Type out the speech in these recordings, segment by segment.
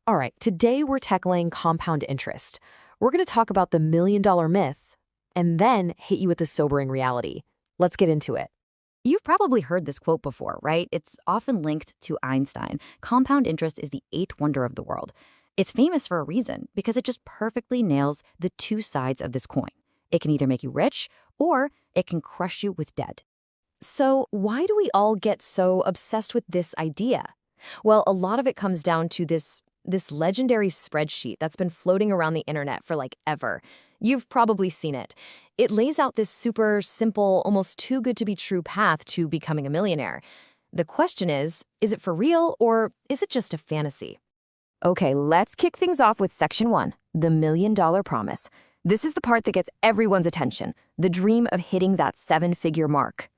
All right, today we're tackling compound interest. We're going to talk about the $1 million myth and then hit you with the sobering reality. Let's get into it. You've probably heard this quote before, right? It's often linked to Einstein. Compound interest is the eighth wonder of the world. It's famous for a reason because it just perfectly nails the two sides of this coin. It can either make you rich or it can crush you with debt. So, why do we all get so obsessed with this idea? Well, a lot of it comes down to this legendary spreadsheet that's been floating around the internet for like ever. You've probably seen it. It lays out this super simple, almost too good to be true path to becoming a millionaire. The question is it for real or is it just a fantasy? Okay, let's kick things off with section 1, the $1 million promise. This is the part that gets everyone's attention, the dream of hitting that 7-figure mark.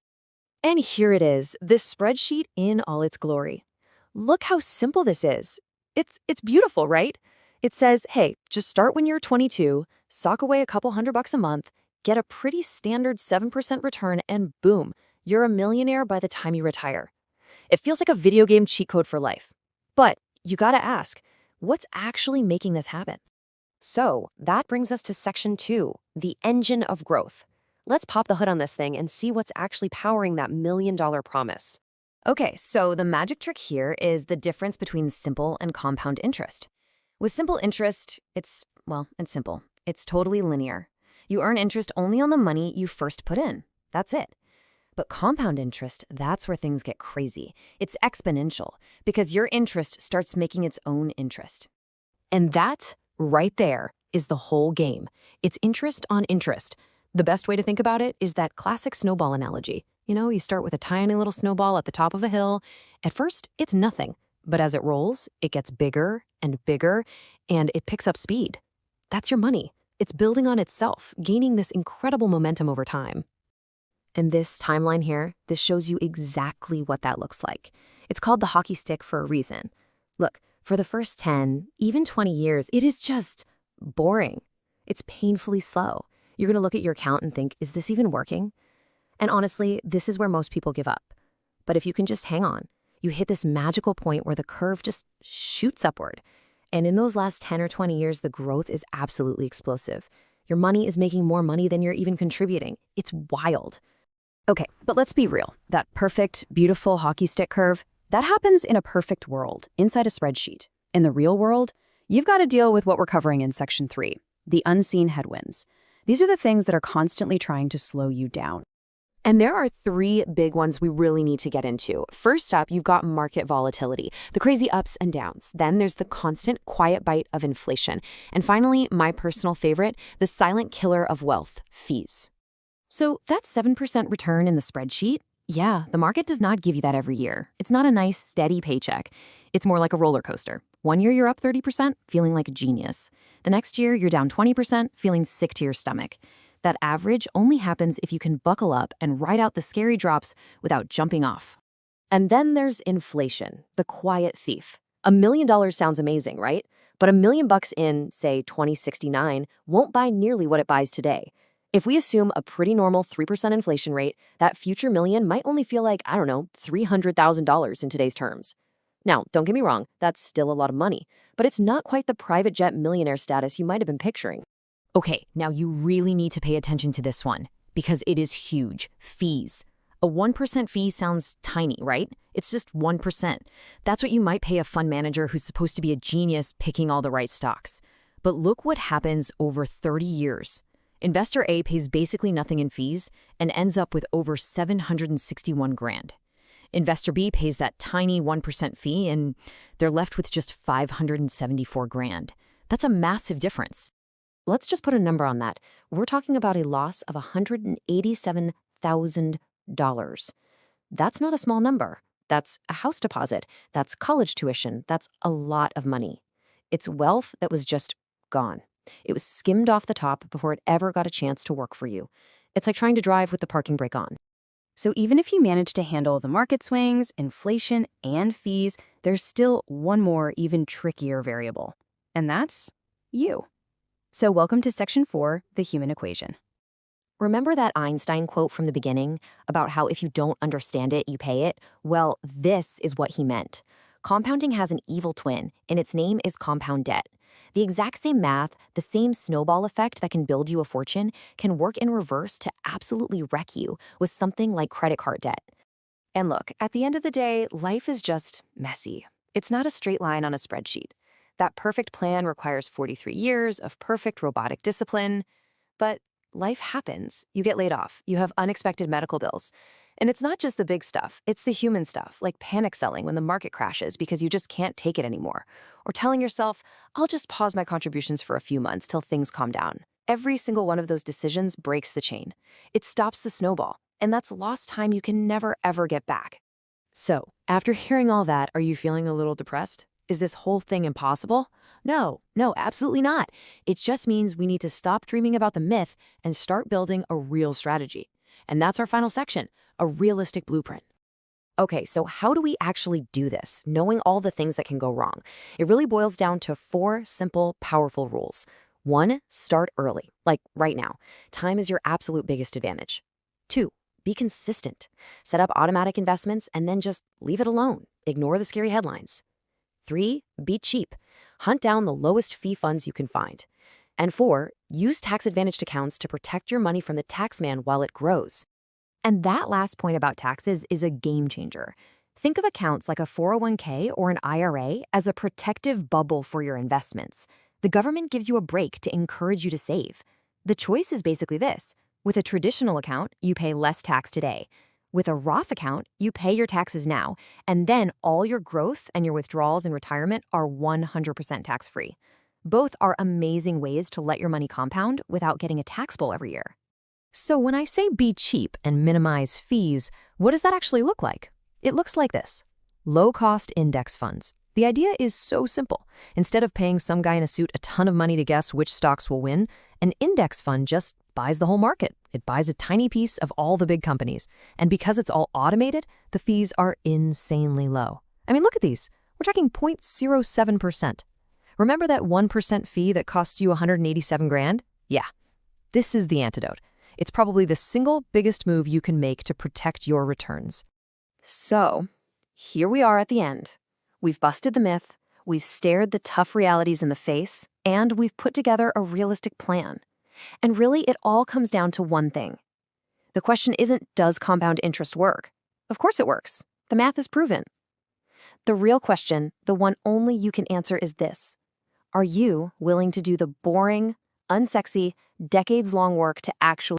And here it is, this spreadsheet in all its glory. Look how simple this is. It's beautiful, right? It says, hey, just start when you're 22, sock away a couple $100 a month, get a pretty standard 7% return, and boom, you're a millionaire by the time you retire. It feels like a video game cheat code for life. But you gotta ask, what's actually making this happen? So that brings us to section 2, the engine of growth. Let's pop the hood on this thing and see what's actually powering that $1 million promise. Okay, so the magic trick here is the difference between simple and compound interest. With simple interest, it's simple. It's totally linear. You earn interest only on the money you first put in. That's it. But compound interest, that's where things get crazy. It's exponential because your interest starts making its own interest. And that, right there, is the whole game. It's interest on interest. The best way to think about it is that classic snowball analogy. You start with a tiny little snowball at the top of a hill. At first, it's nothing. But as it rolls, it gets bigger and bigger, and it picks up speed. That's your money. It's building on itself, gaining this incredible momentum over time. And this timeline here, this shows you exactly what that looks like. It's called the hockey stick for a reason. Look, for the first 10, even 20 years, it is just boring. It's painfully slow. You're going to look at your account and think, is this even working? And honestly, this is where most people give up. But if you can just hang on, you hit this magical point where the curve just shoots upward. And in those last 10 or 20 years, the growth is absolutely explosive. Your money is making more money than you're even contributing. It's wild. Okay, but let's be real. That perfect, beautiful hockey stick curve, that happens in a perfect world, inside a spreadsheet. In the real world, you've got to deal with what we're covering in section 3, the unseen headwinds. These are the things that are constantly trying to slow you down. And there are 3 big ones we really need to get into. First up, you've got market volatility, the crazy ups and downs. Then there's the constant quiet bite of inflation. And finally, my personal favorite, the silent killer of wealth, fees. So that 7% return in the spreadsheet, yeah, the market does not give you that every year. It's not a nice, steady paycheck. It's more like a roller coaster. One year you're up 30%, feeling like a genius. The next year you're down 20%, feeling sick to your stomach. That average only happens if you can buckle up and ride out the scary drops without jumping off. And then there's inflation, the quiet thief. $1 million sounds amazing, right? But $1 million in, say, 2069 won't buy nearly what it buys today. If we assume a pretty normal 3% inflation rate, that future million might only feel like, $300,000 in today's terms. Now, don't get me wrong, that's still a lot of money, but it's not quite the private jet millionaire status you might have been picturing. Okay, now you really need to pay attention to this one, because it is huge. Fees. A 1% fee sounds tiny, right? It's just 1%. That's what you might pay a fund manager who's supposed to be a genius picking all the right stocks. But look what happens over 30 years. Investor A pays basically nothing in fees and ends up with over $761,000. Investor B pays that tiny 1% fee and they're left with just $574,000. That's a massive difference. Let's just put a number on that. We're talking about a loss of $187,000. That's not a small number. That's a house deposit. That's college tuition. That's a lot of money. It's wealth that was just gone. It was skimmed off the top before it ever got a chance to work for you. It's like trying to drive with the parking brake on. So even if you manage to handle the market swings, inflation, and fees, there's still one more, even trickier variable. And that's you. So welcome to section 4, the human equation. Remember that Einstein quote from the beginning about how if you don't understand it, you pay it? Well, this is what he meant. Compounding has an evil twin, and its name is compound debt. The exact same math, the same snowball effect that can build you a fortune, can work in reverse to absolutely wreck you with something like credit card debt. And look, at the end of the day, life is just messy. It's not a straight line on a spreadsheet. That perfect plan requires 43 years of perfect robotic discipline. But life happens. You get laid off. You have unexpected medical bills. And it's not just the big stuff. It's the human stuff, like panic selling when the market crashes because you just can't take it anymore. Or telling yourself, I'll just pause my contributions for a few months till things calm down. Every single one of those decisions breaks the chain. It stops the snowball. And that's lost time you can never, ever get back. So, after hearing all that, are you feeling a little depressed? Is this whole thing impossible? No, absolutely not. It just means we need to stop dreaming about the myth and start building a real strategy. And that's our final section, a realistic blueprint. Okay, so how do we actually do this, knowing all the things that can go wrong? It really boils down to 4 simple, powerful rules. 1, start early, like right now. Time is your absolute biggest advantage. 2, be consistent. Set up automatic investments and then just leave it alone. Ignore the scary headlines. 3, be cheap. Hunt down the lowest fee funds you can find. And 4, use tax-advantaged accounts to protect your money from the taxman while it grows. And that last point about taxes is a game changer. Think of accounts like a 401k or an IRA as a protective bubble for your investments. The government gives you a break to encourage you to save. The choice is basically this. With a traditional account, you pay less tax today. With a Roth account, you pay your taxes now, and then all your growth and your withdrawals in retirement are 100% tax-free. Both are amazing ways to let your money compound without getting a tax bill every year. So when I say be cheap and minimize fees, what does that actually look like? It looks like this. Low-cost index funds. The idea is so simple. Instead of paying some guy in a suit a ton of money to guess which stocks will win, an index fund just buys the whole market. It buys a tiny piece of all the big companies. And because it's all automated, the fees are insanely low. I mean, look at these. We're talking 0.07%. Remember that 1% fee that costs you 187 grand? Yeah, this is the antidote. It's probably the single biggest move you can make to protect your returns. So, here we are at the end. We've busted the myth, we've stared the tough realities in the face, and we've put together a realistic plan. And really, it all comes down to one thing. The question isn't, does compound interest work? Of course it works. The math is proven. The real question, the one only you can answer, is this. Are you willing to do the boring, unsexy, decades-long work to actually